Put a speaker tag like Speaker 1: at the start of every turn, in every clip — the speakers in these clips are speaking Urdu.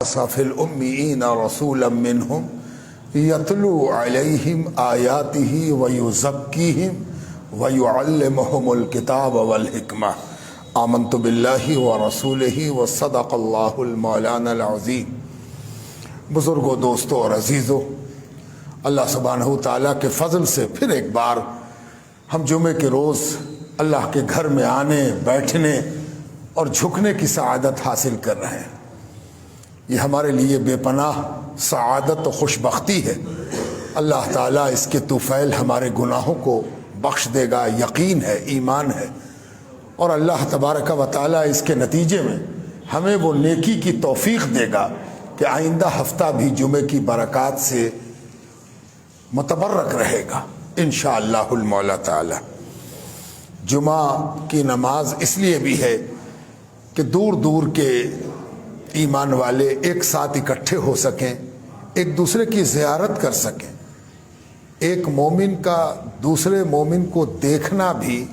Speaker 1: فی الأمیین رسولا منہم یتلو علیہم آیاتہ ویزکیہم ویعلمہم الکتاب والحکمہ آمنت باللہ ورسولہ وصدق اللہ المولانا العظیم۔ بزرگوں، دوستوں اور عزیزوں، اللہ سبحانہ تعالیٰ کے فضل سے پھر ایک بار ہم جمعے کے روز اللہ کے گھر میں آنے، بیٹھنے اور جھکنے کی سعادت حاصل کر رہے ہیں۔ یہ ہمارے لیے بے پناہ سعادت و خوش بختی ہے۔ اللہ تعالیٰ اس کے طفیل ہمارے گناہوں کو بخش دے گا، یقین ہے، ایمان ہے، اور اللہ تبارک و تعالیٰ اس کے نتیجے میں ہمیں وہ نیکی کی توفیق دے گا کہ آئندہ ہفتہ بھی جمعے کی برکات سے متبرک رہے گا انشاءاللہ المولا تعالی۔ جمعہ کی نماز اس لیے بھی ہے کہ دور دور کے ایمان والے ایک ساتھ اکٹھے ہو سکیں، ایک دوسرے کی زیارت کر سکیں۔ ایک مومن کا دوسرے مومن کو دیکھنا بھی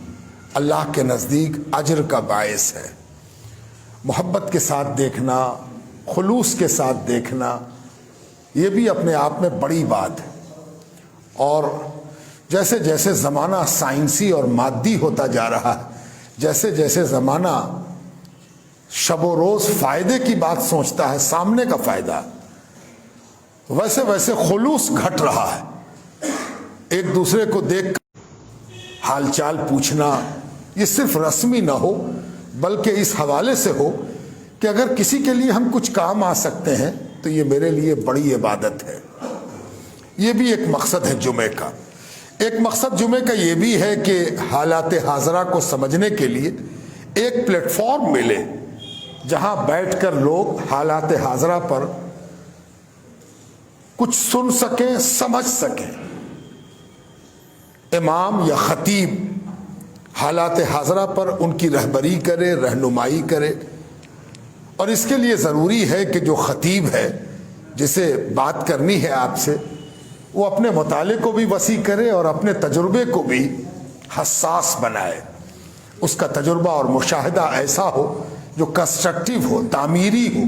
Speaker 1: اللہ کے نزدیک اجر کا باعث ہے۔ محبت کے ساتھ دیکھنا، خلوص کے ساتھ دیکھنا، یہ بھی اپنے آپ میں بڑی بات ہے۔ اور جیسے جیسے زمانہ سائنسی اور مادی ہوتا جا رہا ہے، جیسے جیسے زمانہ شب و روز فائدے کی بات سوچتا ہے، سامنے کا فائدہ، ویسے ویسے خلوص گھٹ رہا ہے۔ ایک دوسرے کو دیکھ کر حال چال پوچھنا یہ صرف رسمی نہ ہو، بلکہ اس حوالے سے ہو کہ اگر کسی کے لیے ہم کچھ کام آ سکتے ہیں تو یہ میرے لیے بڑی عبادت ہے۔ یہ بھی ایک مقصد ہے جمعے کا۔ ایک مقصد جمعے کا یہ بھی ہے کہ حالات حاضرہ کو سمجھنے کے لیے ایک پلیٹ فارم ملے جہاں بیٹھ کر لوگ حالات حاضرہ پر کچھ سن سکیں، سمجھ سکیں۔ امام یا خطیب حالات حاضرہ پر ان کی رہبری کرے، رہنمائی کرے، اور اس کے لیے ضروری ہے کہ جو خطیب ہے، جسے بات کرنی ہے آپ سے، وہ اپنے مطالعے کو بھی وسیع کرے اور اپنے تجربے کو بھی حساس بنائے۔ اس کا تجربہ اور مشاہدہ ایسا ہو جو کنسٹرکٹیو ہو، تعمیری ہو،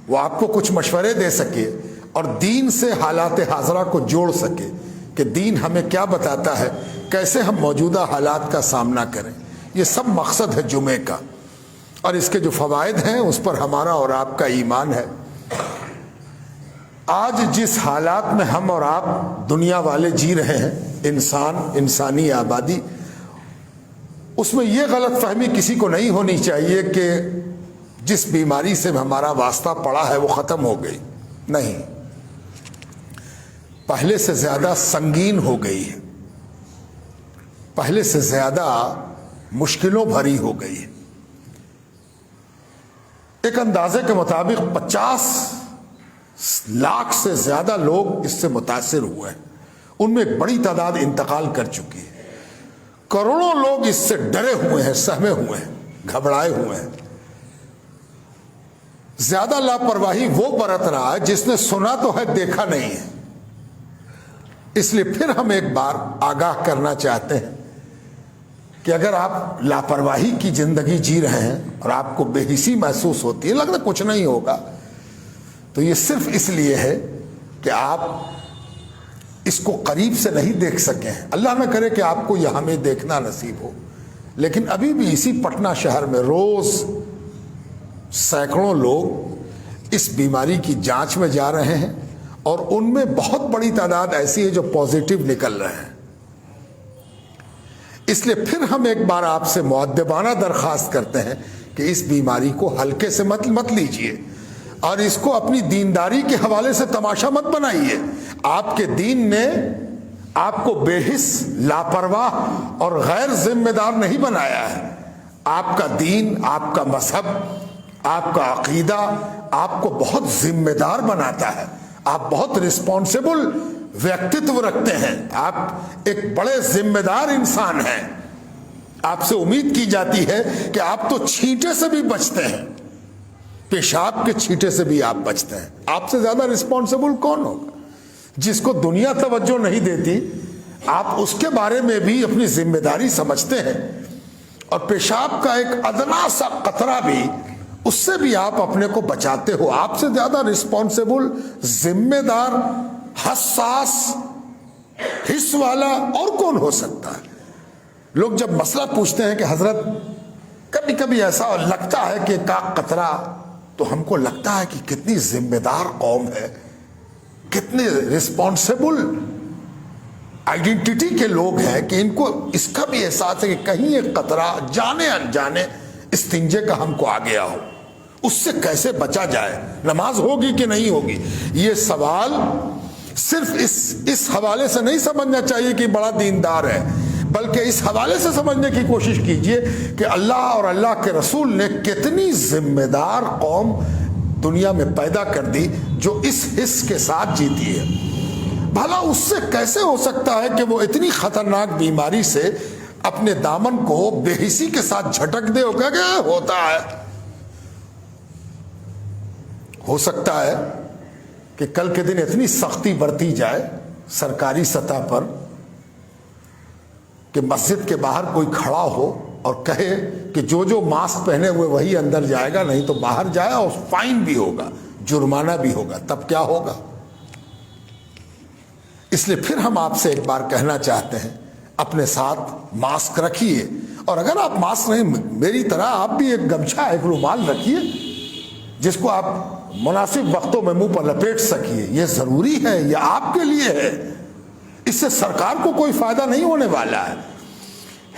Speaker 1: وہ آپ کو کچھ مشورے دے سکے اور دین سے حالات حاضرہ کو جوڑ سکے کہ دین ہمیں کیا بتاتا ہے، کیسے ہم موجودہ حالات کا سامنا کریں۔ یہ سب مقصد ہے جمعے کا، اور اس کے جو فوائد ہیں اس پر ہمارا اور آپ کا ایمان ہے۔ آج جس حالات میں ہم اور آپ دنیا والے جی رہے ہیں، انسانی آبادی، اس میں یہ غلط فہمی کسی کو نہیں ہونی چاہیے کہ جس بیماری سے ہمارا واسطہ پڑا ہے وہ ختم ہو گئی۔ نہیں، پہلے سے زیادہ سنگین ہو گئی ہے، پہلے سے زیادہ مشکلوں بھری ہو گئی ہے۔ ایک اندازے کے مطابق 50 لاکھ سے زیادہ لوگ اس سے متاثر ہوئے ہیں، ان میں ایک بڑی تعداد انتقال کر چکی ہے۔ کروڑوں لوگ اس سے ڈرے ہوئے ہیں، سہمے ہوئے ہیں، گھبرائے ہوئے ہیں۔ زیادہ لاپرواہی وہ برت رہا ہے جس نے سنا تو ہے، دیکھا نہیں ہے۔ اس لیے پھر ہم ایک بار آگاہ کرنا چاہتے ہیں کہ اگر آپ لاپرواہی کی زندگی جی رہے ہیں اور آپ کو بے حسی محسوس ہوتی ہے، لگتا کچھ نہیں ہوگا، تو یہ صرف اس لیے ہے کہ آپ اس کو قریب سے نہیں دیکھ سکے ہیں۔ اللہ نہ کرے کہ آپ کو یہاں میں دیکھنا نصیب ہو، لیکن ابھی بھی اسی پٹنہ شہر میں روز سینکڑوں لوگ اس بیماری کی جانچ میں جا رہے ہیں، اور ان میں بہت بڑی تعداد ایسی ہے جو پازیٹیو نکل رہے ہیں۔ اس لیے پھر ہم ایک بار آپ سے مؤدبانہ درخواست کرتے ہیں کہ اس بیماری کو ہلکے سے مت لیجئے، اور اس کو اپنی دینداری کے حوالے سے تماشا مت بنائیے۔ آپ کے دین نے آپ کو بے حس، لاپرواہ اور غیر ذمہ دار نہیں بنایا ہے۔ آپ کا دین، آپ کا مذہب، آپ کا عقیدہ آپ کو بہت ذمہ دار بناتا ہے۔ آپ بہت رسپانسبل ویکتتو رکھتے ہیں، آپ ایک بڑے ذمہ دار انسان ہیں۔ آپ سے امید کی جاتی ہے کہ آپ تو چھینٹے سے بھی بچتے ہیں، پیشاب کے چھینٹے سے بھی آپ بچتے ہیں۔ آپ سے زیادہ رسپانسبل کون ہوگا؟ جس کو دنیا توجہ نہیں دیتی، آپ اس کے بارے میں بھی اپنی ذمہ داری سمجھتے ہیں، اور پیشاب کا ایک ادنا سا قطرہ بھی اس سے بھی آپ اپنے کو بچاتے ہو. آپ سے زیادہ رسپانسیبل، ذمہ دار، حساس حص والا اور کون ہو سکتا ہے؟ لوگ جب مسئلہ پوچھتے ہیں کہ حضرت کبھی کبھی ایسا لگتا ہے کہ ایک قطرہ، تو ہم کو لگتا ہے کہ کتنی ذمہ دار قوم ہے، کتنے رسپانسیبل آئیڈینٹی کے لوگ ہیں کہ ان کو اس کا بھی احساس ہے کہ کہیں ایک قطرہ جانے انجانے استنجے کا ہم کو آ گیا ہو، اس سے کیسے بچا جائے، نماز ہوگی کہ نہیں ہوگی. یہ سوال صرف اس حوالے سے نہیں سمجھنا چاہیے کہ بڑا دیندار ہے، بلکہ اس حوالے سے سمجھنے کی کوشش کیجئے کہ اللہ اور اللہ کے رسول نے کتنی ذمہ دار قوم دنیا میں پیدا کر دی جو اس حص کے ساتھ جیتی ہے. بھلا اس سے کیسے ہو سکتا ہے کہ وہ اتنی خطرناک بیماری سے اپنے دامن کو بے حسی کے ساتھ جھٹک دے، ہو کہ ہوتا ہے. ہو سکتا ہے کہ کل کے دن اتنی سختی برتی جائے سرکاری سطح پر کہ مسجد کے باہر کوئی کھڑا ہو اور کہے کہ جو ماسک پہنے ہوئے وہی اندر جائے گا، نہیں تو باہر جائے، اور فائن بھی ہوگا، جرمانہ بھی ہوگا. تب کیا ہوگا؟ اس لیے پھر ہم آپ سے ایک بار کہنا چاہتے ہیں، اپنے ساتھ ماسک رکھیے، اور اگر آپ ماسک نہیں، میری طرح آپ بھی ایک گمچھا، ایک رومال رکھیے جس کو آپ مناسب وقتوں میں منہ پر لپیٹ سکیے. یہ ضروری ہے، یہ آپ کے لیے ہے. اس سے سرکار کو کوئی فائدہ نہیں ہونے والا ہے،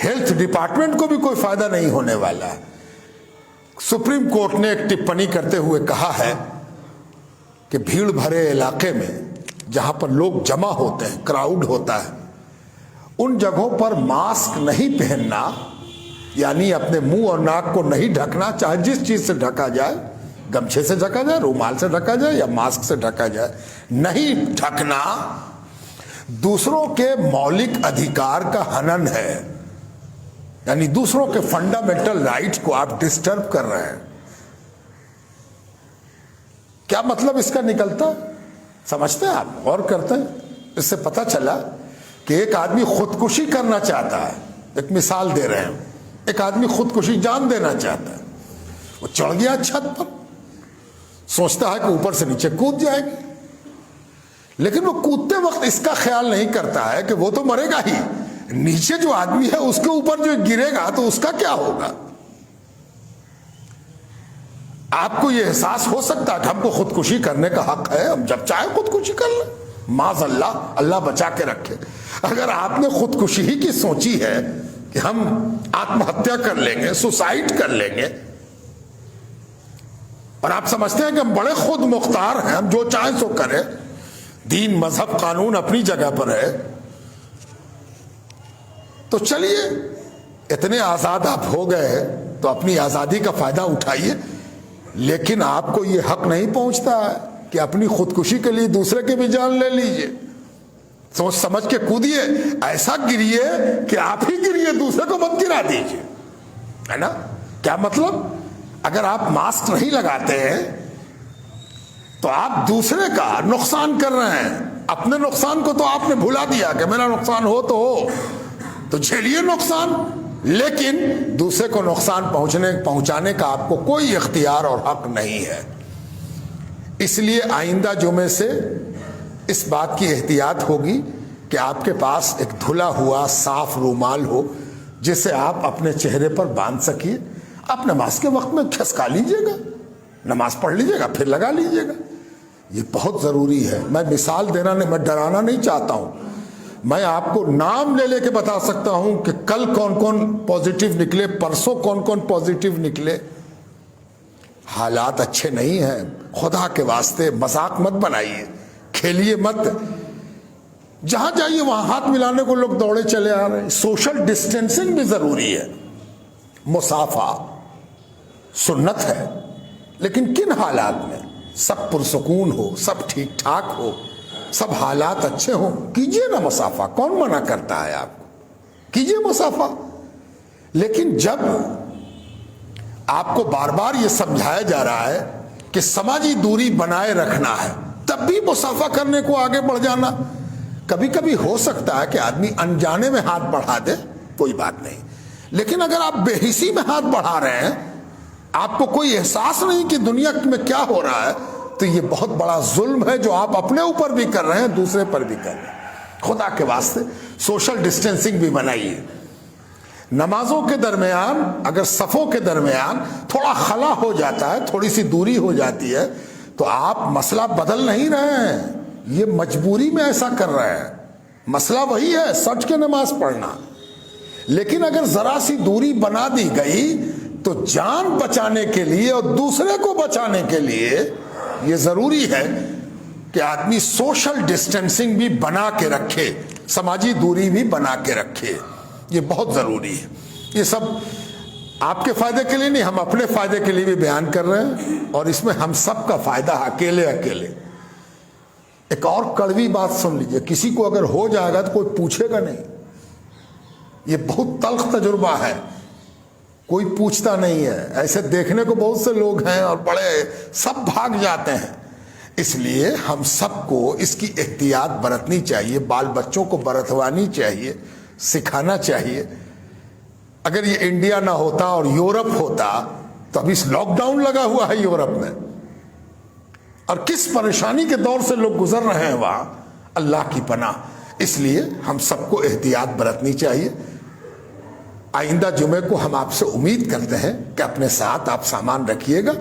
Speaker 1: ہیلتھ ڈپارٹمنٹ کو بھی کوئی فائدہ نہیں ہونے والا ہے. سپریم کورٹ نے ایک ٹپنی کرتے ہوئے کہا ہے کہ بھیڑ بھرے علاقے میں جہاں پر لوگ جمع ہوتے ہیں، کراؤڈ ہوتا ہے، ان جگہوں پر ماسک نہیں پہننا، یعنی اپنے منہ اور ناک کو نہیں ڈھکنا، چاہے جس چیز سے ڈھکا جائے، گمچھے سے ڈھکا جائے، رومال سے ڈھکا جائے یا ماسک سے ڈھکا جائے، نہیں ڈھکنا دوسروں کے مولک ادھیکار کا ہنن ہے. یعنی دوسروں کے فنڈامنٹل رائٹ کو آپ ڈسٹرب کر رہے ہیں. کیا مطلب اس کا نکلتا؟ سمجھتے ہیں آپ؟ غور کرتے ہیں؟ اس سے پتہ چلا کہ ایک آدمی خودکشی کرنا چاہتا ہے. ایک مثال دے رہے ہیں، ایک آدمی خودکشی جان دینا چاہتا ہے. وہ چڑھ گیا چھت پر، سوچتا ہے کہ اوپر سے نیچے کود جائے گی، لیکن وہ کودتے وقت اس کا خیال نہیں کرتا ہے کہ وہ تو مرے گا ہی، نیچے جو آدمی ہے اس کے اوپر جو گرے گا تو اس کا کیا ہوگا. آپ کو یہ احساس ہو سکتا ہے کہ ہم کو خودکشی کرنے کا حق ہے، ہم جب چاہے خودکشی کر لیں، معاذ اللہ، اللہ بچا کے رکھے. اگر آپ نے خودکشی ہی کی سوچی ہے کہ ہم آتم ہتیا کر لیں گے، سوسائڈ کر لیں گے، اور آپ سمجھتے ہیں کہ ہم بڑے خود مختار ہیں، ہم جو چاہیں سو کریں، دین مذہب قانون اپنی جگہ پر ہے، تو چلیے اتنے آزاد آپ ہو گئے تو اپنی آزادی کا فائدہ اٹھائیے. لیکن آپ کو یہ حق نہیں پہنچتا ہے کہ اپنی خودکشی کے لیے دوسرے کی بھی جان لے لیجئے. سوچ سمجھ کے کودیے، ایسا گریے کہ آپ ہی گریے، دوسرے کو مت گرا دیجئے، ہے نا؟ کیا مطلب؟ اگر آپ ماسک نہیں لگاتے ہیں تو آپ دوسرے کا نقصان کر رہے ہیں. اپنے نقصان کو تو آپ نے بھلا دیا کہ میرا نقصان ہو تو ہو، تو جھیلیے نقصان، لیکن دوسرے کو نقصان پہنچانے کا آپ کو کوئی اختیار اور حق نہیں ہے. اس لیے آئندہ جمعے سے اس بات کی احتیاط ہوگی کہ آپ کے پاس ایک دھلا ہوا صاف رومال ہو جسے آپ اپنے چہرے پر باندھ سکیے. آپ نماز کے وقت میں کھسکا لیجئے گا، نماز پڑھ لیجئے گا، پھر لگا لیجئے گا. یہ بہت ضروری ہے. میں مثال دینا نہیں، میں ڈرانا نہیں چاہتا ہوں. میں آپ کو نام لے لے کے بتا سکتا ہوں کہ کل کون کون پازیٹیو نکلے، پرسوں کون کون پازیٹیو نکلے. حالات اچھے نہیں ہیں. خدا کے واسطے مذاق مت بنائیے، کھیلیے مت. جہاں جائیے وہاں ہاتھ ملانے کو لوگ دوڑے چلے آ رہے ہیں. سوشل ڈسٹینسنگ بھی ضروری ہے. مسافہ سنت ہے، لیکن کن حالات میں؟ سب پرسکون ہو، سب ٹھیک ٹھاک ہو، سب حالات اچھے ہوں، کیجئے نا مسافہ. کون منع کرتا ہے آپ کو؟ کیجئے مسافہ. لیکن جب آپ کو بار بار یہ سمجھایا جا رہا ہے کہ سماجی دوری بنائے رکھنا ہے، تب بھی مسافہ کرنے کو آگے بڑھ جانا. کبھی کبھی ہو سکتا ہے کہ آدمی انجانے میں ہاتھ بڑھا دے، کوئی بات نہیں. لیکن اگر آپ بے حسی میں ہاتھ بڑھا رہے ہیں، آپ کو کوئی احساس نہیں کہ دنیا میں کیا ہو رہا ہے، تو یہ بہت بڑا ظلم ہے جو آپ اپنے اوپر بھی کر رہے ہیں، دوسرے پر بھی کر رہے ہیں۔ خدا کے واسطے سوشل ڈسٹینسنگ بھی بنائیے۔ نمازوں کے درمیان اگر صفوں کے درمیان تھوڑا خلا ہو جاتا ہے، تھوڑی سی دوری ہو جاتی ہے، تو آپ مسئلہ بدل نہیں رہے ہیں، یہ مجبوری میں ایسا کر رہے ہیں۔ مسئلہ وہی ہے، سچ کے نماز پڑھنا، لیکن اگر ذرا سی دوری بنا دی گئی تو جان بچانے کے لیے اور دوسرے کو بچانے کے لیے یہ ضروری ہے کہ آدمی سوشل ڈسٹینسنگ بھی بنا کے رکھے، سماجی دوری بھی بنا کے رکھے، یہ بہت ضروری ہے۔ یہ سب آپ کے فائدے کے لیے نہیں، ہم اپنے فائدے کے لیے بھی بیان کر رہے ہیں، اور اس میں ہم سب کا فائدہ اکیلے۔ ایک اور کڑوی بات سن لیجئے، کسی کو اگر ہو جائے گا تو کوئی پوچھے گا نہیں، یہ بہت تلخ تجربہ ہے، کوئی پوچھتا نہیں ہے۔ ایسے دیکھنے کو بہت سے لوگ ہیں اور بڑے سب بھاگ جاتے ہیں۔ اس لیے ہم سب کو اس کی احتیاط برتنی چاہیے، بال بچوں کو برتوانی چاہیے، سکھانا چاہیے۔ اگر یہ انڈیا نہ ہوتا اور یورپ ہوتا تو ابھی لاک ڈاؤن لگا ہوا ہے یورپ میں، اور کس پریشانی کے دور سے لوگ گزر رہے ہیں وہاں، اللہ کی پناہ۔ اس لیے ہم سب کو احتیاط برتنی چاہیے۔ آئندہ جمعے کو ہم آپ سے امید کرتے ہیں کہ اپنے ساتھ آپ سامان رکھیے گا۔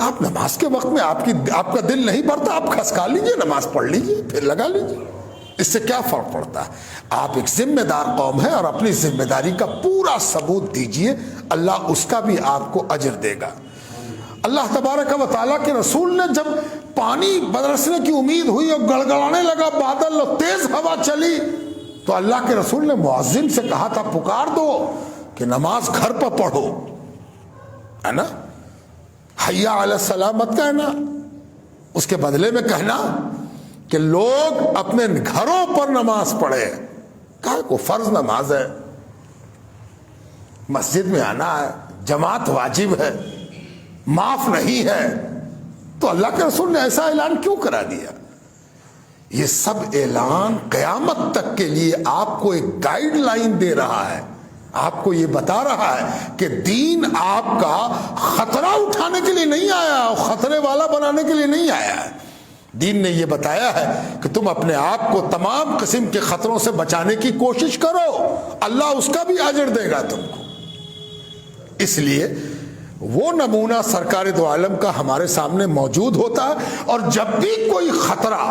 Speaker 1: آپ نماز کے وقت میں آپ کا دل نہیں بھرتا، آپ کھسکا لیجئے، نماز پڑھ لیجئے، پھر لگا لیجئے، اس سے کیا فرق پڑتا ہے؟ آپ ایک ذمہ دار قوم ہے اور اپنی ذمہ داری کا پورا ثبوت دیجئے، اللہ اس کا بھی آپ کو اجر دے گا۔ اللہ تبارک و تعالیٰ کے رسول نے جب پانی برسنے کی امید ہوئی اور گڑگڑانے لگا بادل اور تیز ہوا چلی، تو اللہ کے رسول نے مؤذن سے کہا تھا پکار دو کہ نماز گھر پر پڑھو، ہے نا؟ حیا علی الصلاۃ مت کہنا، اس کے بدلے میں کہنا کہ لوگ اپنے گھروں پر نماز پڑھے۔ کہا کو فرض نماز ہے، مسجد میں آنا ہے، جماعت واجب ہے، معاف نہیں ہے، تو اللہ کے رسول نے ایسا اعلان کیوں کرا دیا؟ یہ سب اعلان قیامت تک کے لیے آپ کو ایک گائیڈ لائن دے رہا ہے، آپ کو یہ بتا رہا ہے کہ دین آپ کا خطرہ اٹھانے کے لیے نہیں آیا اور خطرے والا بنانے کے لیے نہیں آیا ہے۔ دین نے یہ بتایا ہے کہ تم اپنے آپ کو تمام قسم کے خطروں سے بچانے کی کوشش کرو، اللہ اس کا بھی اجر دے گا تم کو۔ اس لیے وہ نمونہ سرکار دو عالم کا ہمارے سامنے موجود ہوتا ہے، اور جب بھی کوئی خطرہ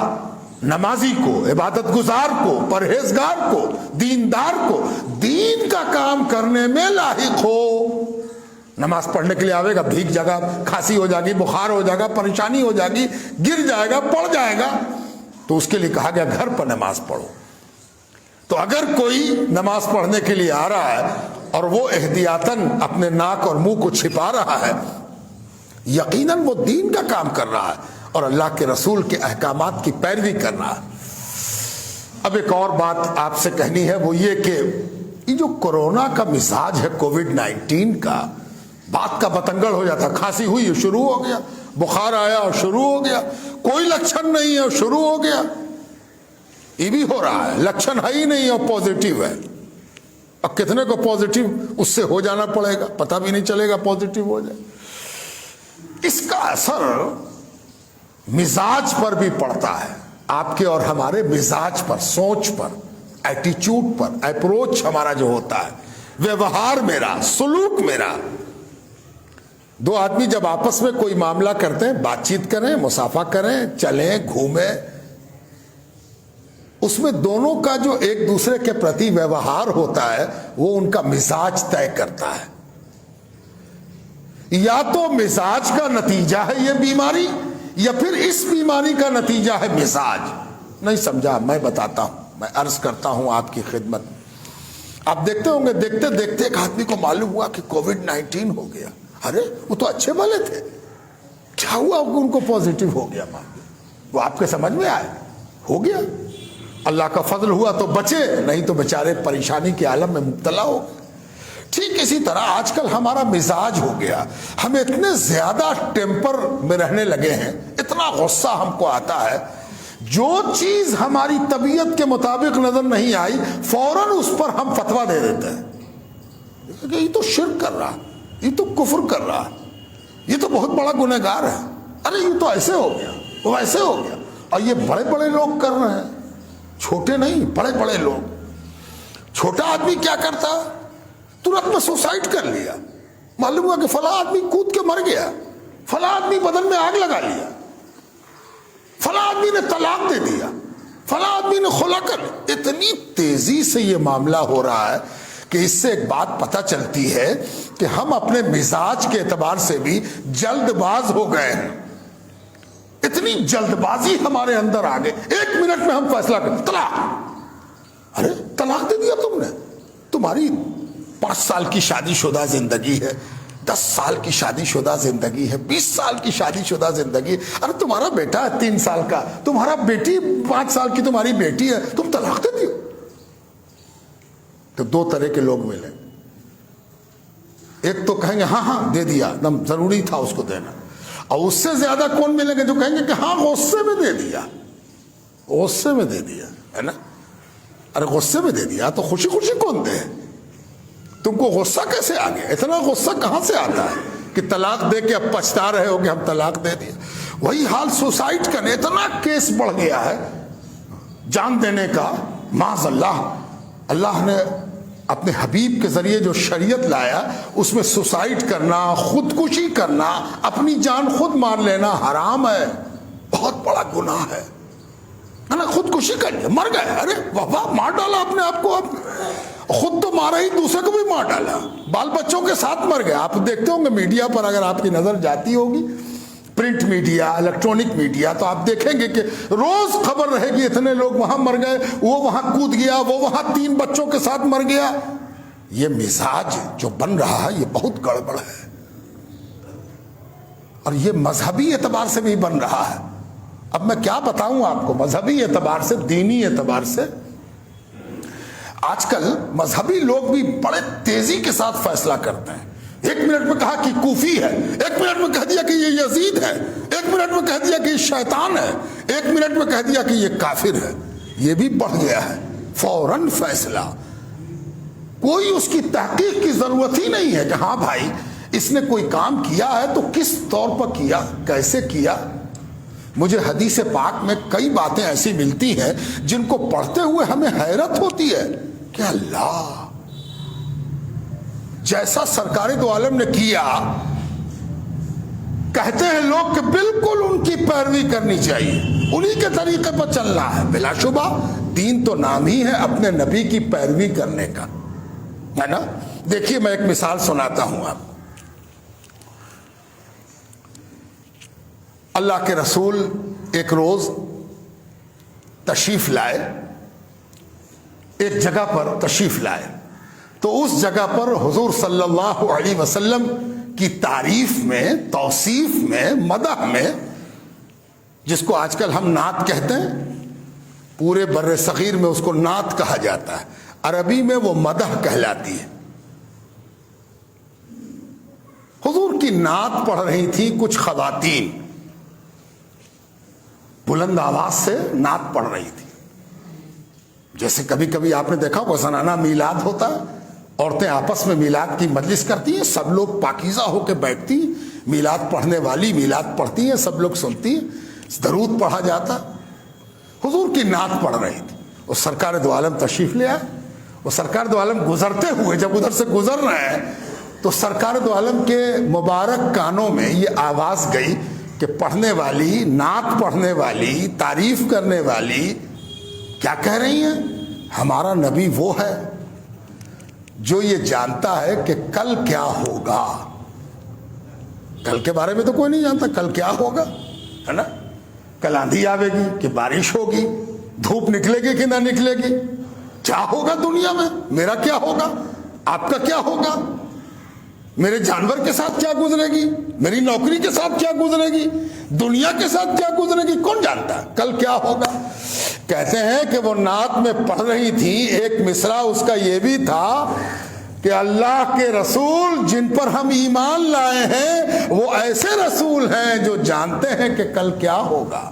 Speaker 1: نمازی کو، عبادت گزار کو، پرہیزگار کو، دیندار کو دین کا کام کرنے میں لاحق ہو، نماز پڑھنے کے لیے آئے گا، بھیگ جائے گا، کھانسی ہو جائے گی، بخار ہو جائے گا، پریشانی ہو جائے گی، گر جائے گا، پڑ جائے گا، تو اس کے لیے کہا گیا گھر پر نماز پڑھو۔ تو اگر کوئی نماز پڑھنے کے لیے آ رہا ہے اور وہ احتیاطاً اپنے ناک اور منہ کو چھپا رہا ہے، یقیناً وہ دین کا کام کر رہا ہے اور اللہ کے رسول کے احکامات کی پیروی کر رہا ہے۔ اب ایک اور بات آپ سے کہنی ہے، وہ یہ کہ یہ جو کورونا کا مزاج ہے، کووڈ-19 کا، بات کا بتنگڑ ہو جاتا، کھانسی ہوئی شروع ہو گیا، بخار آیا اور شروع ہو گیا، کوئی لکشن نہیں ہے اور شروع ہو گیا، یہ بھی ہو رہا ہے، لکشن ہے ہی نہیں اور پازیٹیو ہے۔ اب کتنے کو پازیٹیو اس سے ہو جانا پڑے گا، پتہ بھی نہیں چلے گا پازیٹیو ہو جائے۔ اس کا اثر مزاج پر بھی پڑتا ہے، آپ کے اور ہمارے مزاج پر، سوچ پر، ایٹیچیوڈ پر، اپروچ ہمارا جو ہوتا ہے، ویوہار میرا، سلوک میرا۔ دو آدمی جب آپس میں کوئی معاملہ کرتے ہیں، بات چیت کریں، مصافحہ کریں، چلیں، گھومیں، اس میں دونوں کا جو ایک دوسرے کے پرتی ویوہار ہوتا ہے وہ ان کا مزاج طے کرتا ہے۔ یا تو مزاج کا نتیجہ ہے یہ بیماری، یا پھر اس بیماری کا نتیجہ ہے مزاج۔ نہیں سمجھا؟ میں بتاتا ہوں، میں عرض کرتا ہوں آپ کی خدمت۔ آپ دیکھتے ہوں گے، دیکھتے دیکھتے ایک آدمی کو معلوم ہوا کہ کووڈ-19 ہو گیا۔ ارے وہ تو اچھے والے تھے، کیا ہوا ان کو پازیٹیو ہو گیا؟ وہ آپ کے سمجھ میں آئے؟ ہو گیا، اللہ کا فضل ہوا تو بچے، نہیں تو بیچارے پریشانی کے عالم میں مبتلا ہو گئے۔ ٹھیک اسی طرح آج کل ہمارا مزاج ہو گیا، ہم اتنے زیادہ ٹیمپر میں رہنے لگے ہیں، اتنا غصہ ہم کو آتا ہے، جو چیز ہماری طبیعت کے مطابق نظر نہیں آئی فوراً اس پر ہم فتویٰ دے دیتے ہیں کہ یہ تو شرک کر رہا، یہ تو کفر کر رہا۔ یہ تو بہت بڑا گنہگار ہے، ارے یہ تو ایسے ہو گیا، وہ ایسے ہو گیا. اور یہ بڑے بڑے لوگ کر رہے ہیں، چھوٹے نہیں، بڑے بڑے لوگ. چھوٹا آدمی کیا کرتا، ترنت میں سوسائڈ کر لیا. معلوم ہوا کہ فلاں آدمی کود کے مر گیا، فلاں آدمی بدن میں آگ لگا لیا، فلاں آدمی نے طلاق دے دیا، فلاں آدمی نے خلا کر. اتنی تیزی سے یہ معاملہ ہو رہا ہے کہ اس سے ایک بات پتہ چلتی ہے کہ ہم اپنے مزاج کے اعتبار سے بھی جلد باز ہو گئے ہیں. اتنی جلد بازی ہمارے اندر آ گئے، 1 منٹ میں ہم فیصلہ کریں طلاق. ارے طلاق دے دیا تم نے، تمہاری 5 سال کی شادی شدہ زندگی ہے، 10 سال کی شادی شدہ زندگی ہے، 20 سال کی شادی شدہ زندگی. ارے تمہارا بیٹا ہے 3 سال کا، تمہارا بیٹی 5 سال کی تمہاری بیٹی ہے، تم طلاق دے دیو. تو 2 طرح کے لوگ ملے. ایک تو کہیں گے ہاں ہاں دے دیا، ضروری تھا اس کو دینا. اور اس سے زیادہ کون ملیں گے جو کہیں گے کہ ہاں غصے میں دے دیا، غصے میں دے دیا، ہے نا. ارے غصے میں دے دیا تو خوشی خوشی کون دے؟ تم کو غصہ کیسے آ گیا؟ اتنا غصہ کہاں سے آتا ہے کہ طلاق دے کے اب پچھتا رہے ہو کہ ہم طلاق دے دیا. وہی حال سوسائڈ کرنے، اتنا کیس بڑھ گیا ہے جان دینے کا. معاذ اللہ، اللہ نے اپنے حبیب کے ذریعے جو شریعت لایا اس میں سوسائڈ کرنا، خودکشی کرنا، اپنی جان خود مار لینا حرام ہے، بہت بڑا گناہ ہے نا. خودکشی کر لیا، مر گئے، ارے واہ مار ڈالا اپنے آپ کو. اب خود تو مارا ہی، دوسرے کو بھی مار ڈالا، بال بچوں کے ساتھ مر گیا. آپ دیکھتے ہوں گے میڈیا پر، اگر آپ کی نظر جاتی ہوگی، پرنٹ میڈیا، الیکٹرانک میڈیا، تو آپ دیکھیں گے کہ روز خبر رہے گی اتنے لوگ وہاں مر گئے، وہ وہاں کود گیا، وہ وہاں 3 بچوں کے ساتھ مر گیا. یہ مزاج جو بن رہا ہے یہ بہت گڑبڑ ہے، اور یہ مذہبی اعتبار سے بھی بن رہا ہے. اب میں کیا بتاؤں آپ کو، مذہبی اعتبار سے، دینی اعتبار سے. آج کل مذہبی لوگ بھی بڑے تیزی کے ساتھ فیصلہ کرتے ہیں. 1 منٹ میں کہا کہ کوفی ہے، 1 منٹ میں کہہ دیا کہ یہ یزید ہے، 1 منٹ میں کہہ دیا کہ یہ شیطان ہے، 1 منٹ میں کہہ دیا کہ یہ کافر ہے. یہ بھی بڑھ گیا ہے، فوراً فیصلہ. کوئی اس کی تحقیق کی ضرورت ہی نہیں ہے کہ ہاں بھائی اس نے کوئی کام کیا ہے تو کس طور پر کیا، کیسے کیا. مجھے حدیث پاک میں کئی باتیں ایسی ملتی ہیں جن کو پڑھتے ہوئے ہمیں حیرت ہوتی ہے کہ اللہ، جیسا سرکار دو عالم نے کیا، کہتے ہیں لوگ کہ بالکل ان کی پیروی کرنی چاہیے، انہی کے طریقے پر چلنا ہے. بلا شبہ دین تو نام ہی ہے اپنے نبی کی پیروی کرنے کا، ہے نا. دیکھیے میں ایک مثال سناتا ہوں آپ. اللہ کے رسول ایک روز تشریف لائے، ایک جگہ پر تشریف لائے، تو اس جگہ پر حضور صلی اللہ علیہ وسلم کی تعریف میں، توصیف میں، مدح میں، جس کو آج کل ہم نعت کہتے ہیں، پورے بر صغیر میں اس کو نعت کہا جاتا ہے، عربی میں وہ مدح کہلاتی ہے. حضور کی نعت پڑھ رہی تھی کچھ خواتین، بلند آواز سے نعت پڑھ رہی تھی. جیسے کبھی کبھی آپ نے دیکھا وہ سالانہ میلاد ہوتا ہے، عورتیں آپس میں میلاد کی مجلس کرتی ہیں، سب لوگ پاکیزہ ہو کے بیٹھتی ہیں، میلاد پڑھنے والی میلاد پڑھتی ہیں، سب لوگ سنتی ہیں، درود پڑھا جاتا. حضور کی نعت پڑھ رہی تھی. وہ سرکار دو عالم تشریف لے آئے. وہ سرکار دو عالم گزرتے ہوئے جب ادھر سے گزر رہے ہیں تو سرکار دو عالم کے مبارک کانوں میں یہ آواز گئی کہ پڑھنے والی، نعت پڑھنے والی، تعریف کرنے والی کیا کہہ رہی ہیں؟ ہمارا نبی وہ ہے جو یہ جانتا ہے کہ کل کیا ہوگا. کل کے بارے میں تو کوئی نہیں جانتا کل کیا ہوگا، ہے نا. کل آندھی آوے گی کہ بارش ہوگی، دھوپ نکلے گی کہ نہ نکلے گی، کیا ہوگا دنیا میں، میرا کیا ہوگا، آپ کا کیا ہوگا، میرے جانور کے ساتھ کیا گزرے گی، میری نوکری کے ساتھ کیا گزرے گی، دنیا کے ساتھ کیا گزرے گی، کون جانتا ہے کل کیا ہوگا. کہتے ہیں کہ وہ نعت میں پڑھ رہی تھی، ایک مصرع اس کا یہ بھی تھا کہ اللہ کے رسول جن پر ہم ایمان لائے ہیں وہ ایسے رسول ہیں جو جانتے ہیں کہ کل کیا ہوگا،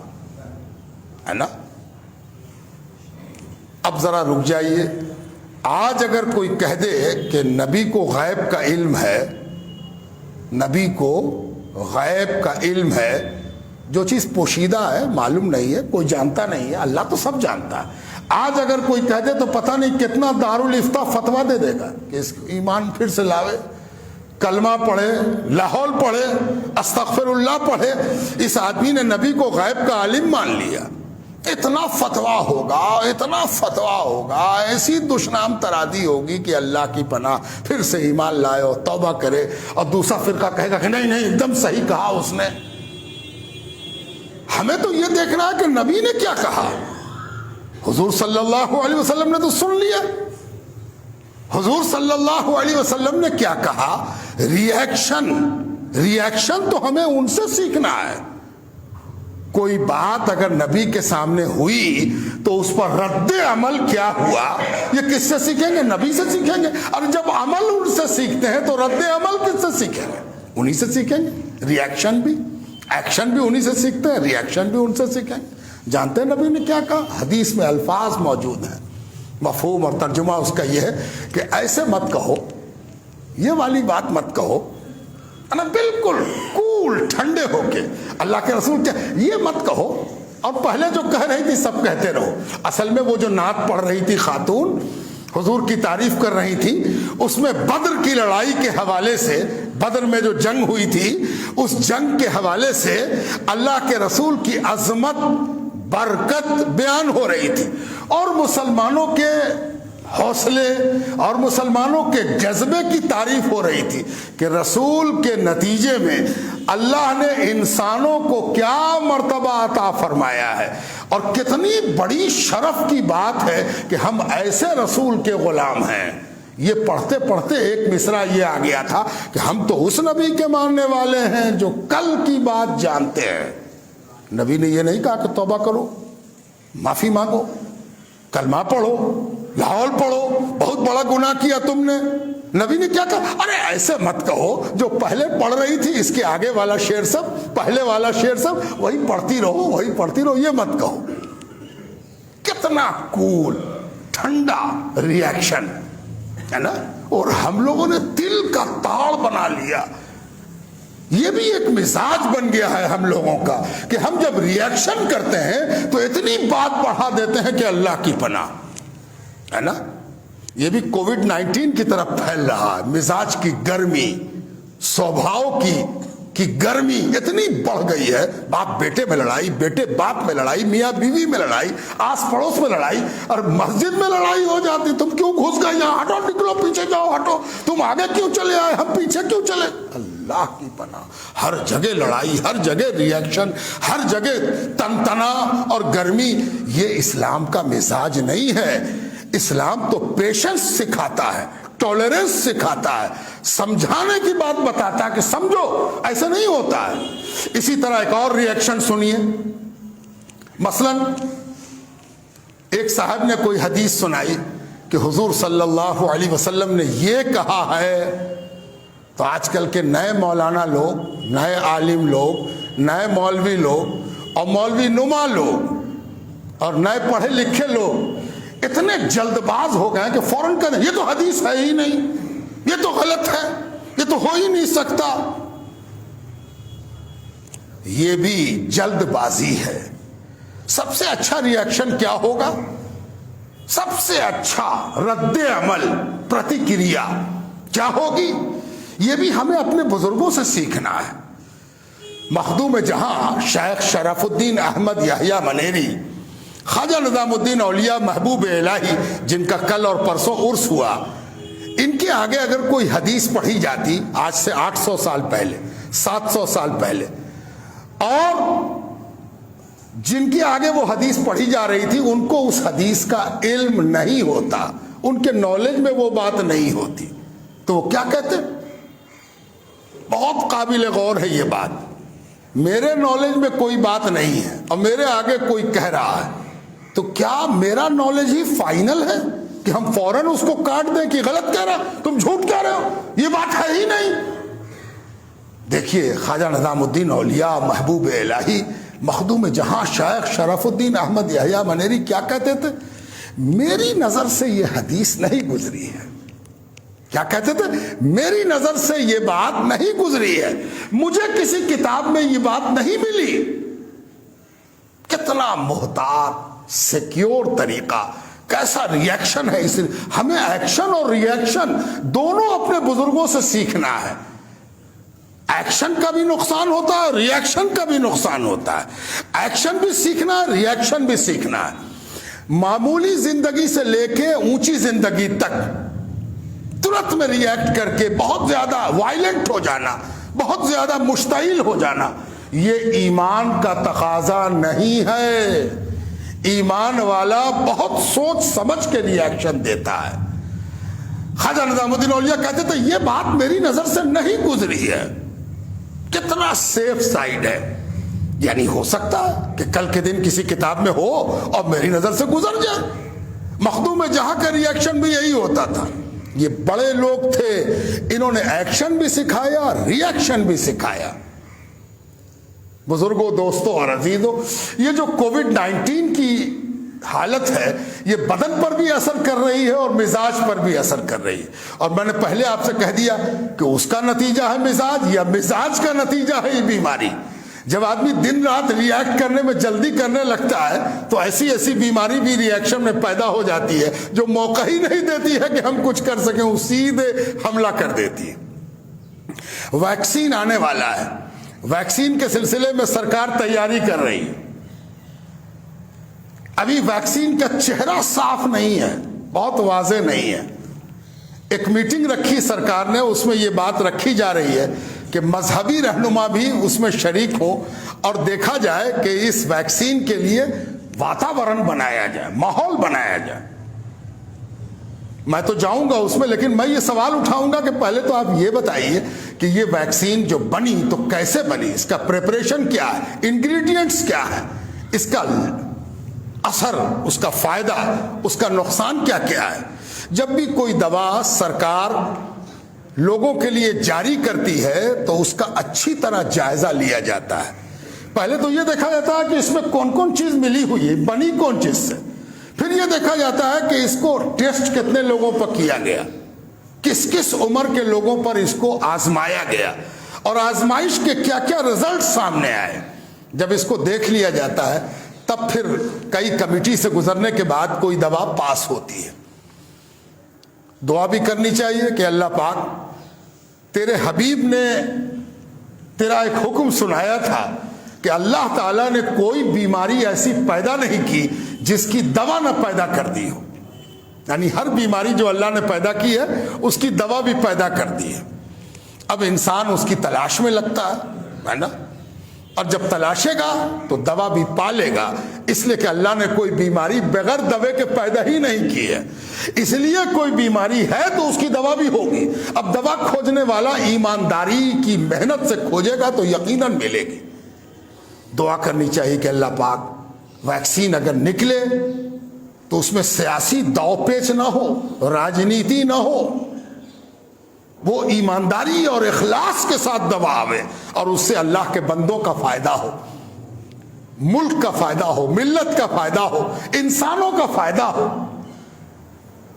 Speaker 1: ہے نا. اب ذرا رک جائیے. آج اگر کوئی کہہ دے کہ نبی کو غیب کا علم ہے، نبی کو غیب کا علم ہے، جو چیز پوشیدہ ہے، معلوم نہیں ہے، کوئی جانتا نہیں ہے، اللہ تو سب جانتا ہے۔ آج اگر کوئی کہہ دے تو پتہ نہیں کتنا دارالفتہ فتویٰ دے دے گا کہ اس ایمان پھر سے لاوے، کلمہ پڑھے، لاہور پڑھے، استغفر اللہ پڑھے۔ اس آدمی نے نبی کو غیب کا عالم مان لیا، اتنا فتویٰ ہوگا، اتنا فتویٰ ہوگا، ایسی دشنام ترادی ہوگی کہ اللہ کی پناہ، پھر سے ایمان لائے اور توبہ کرے، اور دوسرا فرقہ کہے گا کہ نہیں نہیں ایک دم صحیح کہا اس نے۔ ہمیں تو یہ دیکھنا ہے کہ نبی نے کیا کہا۔ حضور صلی اللہ علیہ وسلم نے تو سن لیا، حضور صلی اللہ علیہ وسلم نے کیا کہا۔ ریئیکشن تو ہمیں ان سے سیکھنا ہے۔ کوئی بات اگر نبی کے سامنے ہوئی تو اس پر رد عمل کیا ہوا، یہ کس سے سیکھیں گے؟ نبی سے سیکھیں گے۔ اور جب عمل ان سے سیکھتے ہیں تو رد عمل کس سے سیکھیں گے؟ انہی سے سیکھیں گے۔ ریئیکشن بھی، ایکشن بھی انہی سے سیکھتے ہیں، ریئیکشن بھی ان سے سیکھیں گے۔ جانتے ہیں نبی نے کیا کہا؟ حدیث میں الفاظ موجود ہیں، مفہوم اور ترجمہ اس کا یہ ہے کہ ایسے مت کہو، یہ والی بات مت کہو، بالکل کول ٹھنڈے ہو کے اللہ کے رسول کیا یہ مت کہو، اور پہلے جو کہہ رہی تھی سب کہتے رہو۔ اصل میں وہ جو نعت پڑھ رہی تھی خاتون، حضور کی تعریف کر رہی تھی، اس میں بدر کی لڑائی کے حوالے سے، بدر میں جو جنگ ہوئی تھی اس جنگ کے حوالے سے اللہ کے رسول کی عظمت، برکت بیان ہو رہی تھی، اور مسلمانوں کے حوصلے اور مسلمانوں کے جذبے کی تعریف ہو رہی تھی کہ رسول کے نتیجے میں اللہ نے انسانوں کو کیا مرتبہ عطا فرمایا ہے، اور کتنی بڑی شرف کی بات ہے کہ ہم ایسے رسول کے غلام ہیں۔ یہ پڑھتے پڑھتے ایک مصرع یہ آ گیا تھا کہ ہم تو اس نبی کے ماننے والے ہیں جو کل کی بات جانتے ہیں۔ نبی نے یہ نہیں کہا کہ توبہ کرو، معافی مانگو، کلمہ پڑھو، لاہور پڑھو، بہت بڑا گناہ کیا تم نے۔ نبی نے کیا کہا؟ ارے ایسے مت کہو، جو پہلے پڑھ رہی تھی اس کے آگے والا شعر سب، پہلے والا شعر سب وہی پڑھتی رہو، وہی پڑھتی رہو، یہ مت کہو۔ کتنا کول ٹھنڈا ریئیکشن ہے نا۔ اور ہم لوگوں نے دل کا تاڑ بنا لیا، یہ بھی ایک مزاج بن گیا ہے ہم لوگوں کا کہ ہم جب ریئیکشن کرتے ہیں تو اتنی بات بڑھا دیتے ہیں کہ اللہ کی پناہ ہے نا۔ یہ بھی کووڈ-19 کی طرف پھیل رہا ہے۔ مزاج کی گرمی، سوبھاؤ کی گرمی اتنی بڑھ گئی ہے، باپ بیٹے میں لڑائی، بیٹے باپ میں لڑائی، میاں بیوی میں لڑائی، آس پڑوس میں لڑائی، اور مسجد میں لڑائی ہو جاتی۔ تم کیوں گھس گئے یہاں؟ ہٹو، نکلو، پیچھے جاؤ، ہٹو، تم آگے کیوں چلے آئے، ہم پیچھے کیوں چلے؟ اللہ کی پناہ، ہر جگہ لڑائی، ہر جگہ ریئیکشن، ہر جگہ تنتنا اور گرمی۔ یہ اسلام کا مزاج نہیں ہے۔ اسلام تو پیشنس سکھاتا ہے، ٹالرنس سکھاتا ہے، سمجھانے کی بات بتاتا ہے کہ سمجھو ایسا نہیں ہوتا ہے۔ اسی طرح ایک اور ریئیکشن سنیے۔ مثلا ایک صاحب نے کوئی حدیث سنائی کہ حضور صلی اللہ علیہ وسلم نے یہ کہا ہے، تو آج کل کے نئے مولانا لوگ، نئے عالم لوگ، نئے مولوی لوگ اور مولوی نما لوگ اور نئے پڑھے لکھے لوگ اتنے جلد باز ہو گئے کہ فوراً کہتے ہیں یہ تو حدیث ہے ہی نہیں، یہ تو غلط ہے، یہ تو ہو ہی نہیں سکتا۔ یہ بھی جلد بازی ہے۔ سب سے اچھا ریئیکشن کیا ہوگا؟ سب سے اچھا رد عمل، پرتیکریا کیا ہوگی؟ یہ بھی ہمیں اپنے بزرگوں سے سیکھنا ہے۔ مخدوم جہاں شیخ شرف الدین احمد یحییٰ منیری، خواجہ نظام الدین اولیاء محبوب الہی جن کا کل اور پرسوں عرس ہوا، ان کے آگے اگر کوئی حدیث پڑھی جاتی آج سے 800 سال پہلے، 700 سال پہلے، اور جن کے آگے وہ حدیث پڑھی جا رہی تھی ان کو اس حدیث کا علم نہیں ہوتا، ان کے نالج میں وہ بات نہیں ہوتی، تو وہ کیا کہتے؟ بہت قابل غور ہے یہ بات، میرے نالج میں کوئی بات نہیں ہے اور میرے آگے کوئی کہہ رہا ہے، تو کیا میرا نالج ہی فائنل ہے کہ ہم فوراً اس کو کاٹ دیں کہ غلط کہہ رہا، تم جھوٹ کہہ رہے ہو، یہ بات ہے ہی نہیں؟ دیکھیے خواجہ نظام الدین اولیاء محبوب الہی مخدوم جہاں شیخ شرف الدین احمد یحییٰ منیری کیا کہتے تھے؟ میری نظر سے یہ حدیث نہیں گزری ہے، کیا کہتے تھے؟ میری نظر سے یہ بات نہیں گزری ہے، مجھے کسی کتاب میں یہ بات نہیں ملی۔ کتنا محتاط سیکیور طریقہ، کیسا ری ایکشن ہے۔ اس ہمیں ایکشن اور ری ایکشن دونوں اپنے بزرگوں سے سیکھنا ہے۔ ایکشن کا بھی نقصان ہوتا ہے، ری ایکشن کا بھی نقصان ہوتا ہے۔ ایکشن بھی سیکھنا ہے، ری ایکشن بھی سیکھنا ہے۔ معمولی زندگی سے لے کے اونچی زندگی تک ترنت میں ری ایکٹ کر کے بہت زیادہ وائلنٹ ہو جانا، بہت زیادہ مشتعل ہو جانا، یہ ایمان کا تقاضا نہیں ہے۔ ایمان والا بہت سوچ سمجھ کے ری ایکشن دیتا ہے۔ خواجہ نظام الدین اولیاء کہتے تھے یہ بات میری نظر سے نہیں گزری ہے۔ کتنا سیف سائیڈ ہے، یعنی ہو سکتا ہے کہ کل کے دن کسی کتاب میں ہو اور میری نظر سے گزر جائے۔ مخدوم جہاں کا ری ایکشن بھی یہی ہوتا تھا۔ یہ بڑے لوگ تھے، انہوں نے ایکشن بھی سکھایا، ری ایکشن بھی سکھایا۔ بزرگوں، دوستوں اور عزیزوں، یہ جو کووڈ-19 کی حالت ہے یہ بدن پر بھی اثر کر رہی ہے اور مزاج پر بھی اثر کر رہی ہے، اور میں نے پہلے آپ سے کہہ دیا کہ اس کا نتیجہ ہے مزاج، یا مزاج کا نتیجہ ہے یہ بیماری۔ جب آدمی دن رات ری ایکٹ کرنے میں جلدی کرنے لگتا ہے تو ایسی ایسی بیماری بھی ری ایکشن میں پیدا ہو جاتی ہے جو موقع ہی نہیں دیتی ہے کہ ہم کچھ کر سکیں، وہ سیدھے حملہ کر دیتی ہے۔ ویکسین آنے والا ہے، ویکسین کے سلسلے میں سرکار تیاری کر رہی ہے۔ ابھی ویکسین کا چہرہ صاف نہیں ہے، بہت واضح نہیں ہے۔ ایک میٹنگ رکھی سرکار نے، اس میں یہ بات رکھی جا رہی ہے کہ مذہبی رہنما بھی اس میں شریک ہو اور دیکھا جائے کہ اس ویکسین کے لیے واتاورن بنایا جائے، ماحول بنایا جائے۔ میں تو جاؤں گا اس میں، لیکن میں یہ سوال اٹھاؤں گا کہ پہلے تو آپ یہ بتائیے کہ یہ ویکسین جو بنی تو کیسے بنی، اس کا پریپریشن کیا ہے، انگریڈینٹس کیا ہے، اس کا اثر، اس کا فائدہ، اس کا نقصان کیا کیا ہے۔ جب بھی کوئی دوا سرکار لوگوں کے لیے جاری کرتی ہے تو اس کا اچھی طرح جائزہ لیا جاتا ہے۔ پہلے تو یہ دیکھا جاتا ہے کہ اس میں کون کون چیز ملی ہوئی ہے، بنی کون چیز سے۔ پھر یہ دیکھا جاتا ہے کہ اس کو ٹیسٹ کتنے لوگوں پر کیا گیا، کس کس عمر کے لوگوں پر اس کو آزمایا گیا، اور آزمائش کے کیا کیا رزلٹ سامنے آئے۔ جب اس کو دیکھ لیا جاتا ہے تب پھر کئی کمیٹی سے گزرنے کے بعد کوئی دوا پاس ہوتی ہے۔ دعا بھی کرنی چاہیے کہ اللہ پاک، تیرے حبیب نے تیرا ایک حکم سنایا تھا کہ اللہ تعالیٰ نے کوئی بیماری ایسی پیدا نہیں کی جس کی دوا نہ پیدا کر دی ہو، یعنی ہر بیماری جو اللہ نے پیدا کی ہے اس کی دوا بھی پیدا کر دی ہے۔ اب انسان اس کی تلاش میں لگتا ہے نا، اور جب تلاشے گا تو دوا بھی پالے گا، اس لیے کہ اللہ نے کوئی بیماری بغیر دوے کے پیدا ہی نہیں کی ہے۔ اس لیے کوئی بیماری ہے تو اس کی دوا بھی ہوگی۔ اب دوا کھوجنے والا ایمانداری کی محنت سے کھوجے گا تو یقیناً ملے گی۔ دعا کرنی چاہیے کہ اللہ پاک ویکسین اگر نکلے تو اس میں سیاسی داؤ پیچ نہ ہو، راجنیتی نہ ہو، وہ ایمانداری اور اخلاص کے ساتھ دوا آوے اور اس سے اللہ کے بندوں کا فائدہ ہو، ملک کا فائدہ ہو، ملت کا فائدہ ہو، انسانوں کا فائدہ ہو۔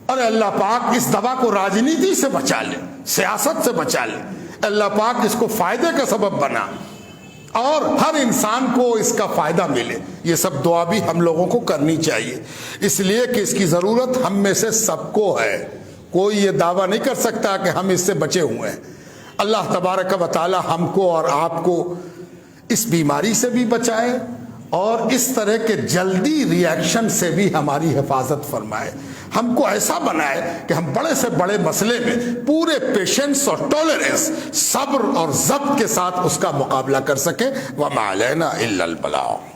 Speaker 1: اور اللہ پاک اس دوا کو راجنیتی سے بچا لے، سیاست سے بچا لے، اللہ پاک اس کو فائدے کا سبب بنا اور ہر انسان کو اس کا فائدہ ملے۔ یہ سب دعا بھی ہم لوگوں کو کرنی چاہیے، اس لیے کہ اس کی ضرورت ہم میں سے سب کو ہے۔ کوئی یہ دعویٰ نہیں کر سکتا کہ ہم اس سے بچے ہوئے ہیں۔ اللہ تبارک و تعالی ہم کو اور آپ کو اس بیماری سے بھی بچائے اور اس طرح کے جلدی ری ایکشن سے بھی ہماری حفاظت فرمائے۔ ہم کو ایسا بنائے کہ ہم بڑے سے بڑے مسئلے میں پورے پیشنس اور ٹالرنس، صبر اور ضبط کے ساتھ اس کا مقابلہ کر سکیں۔ وَمَا عَلَيْنَا إِلَّا الْبَلَاغُ۔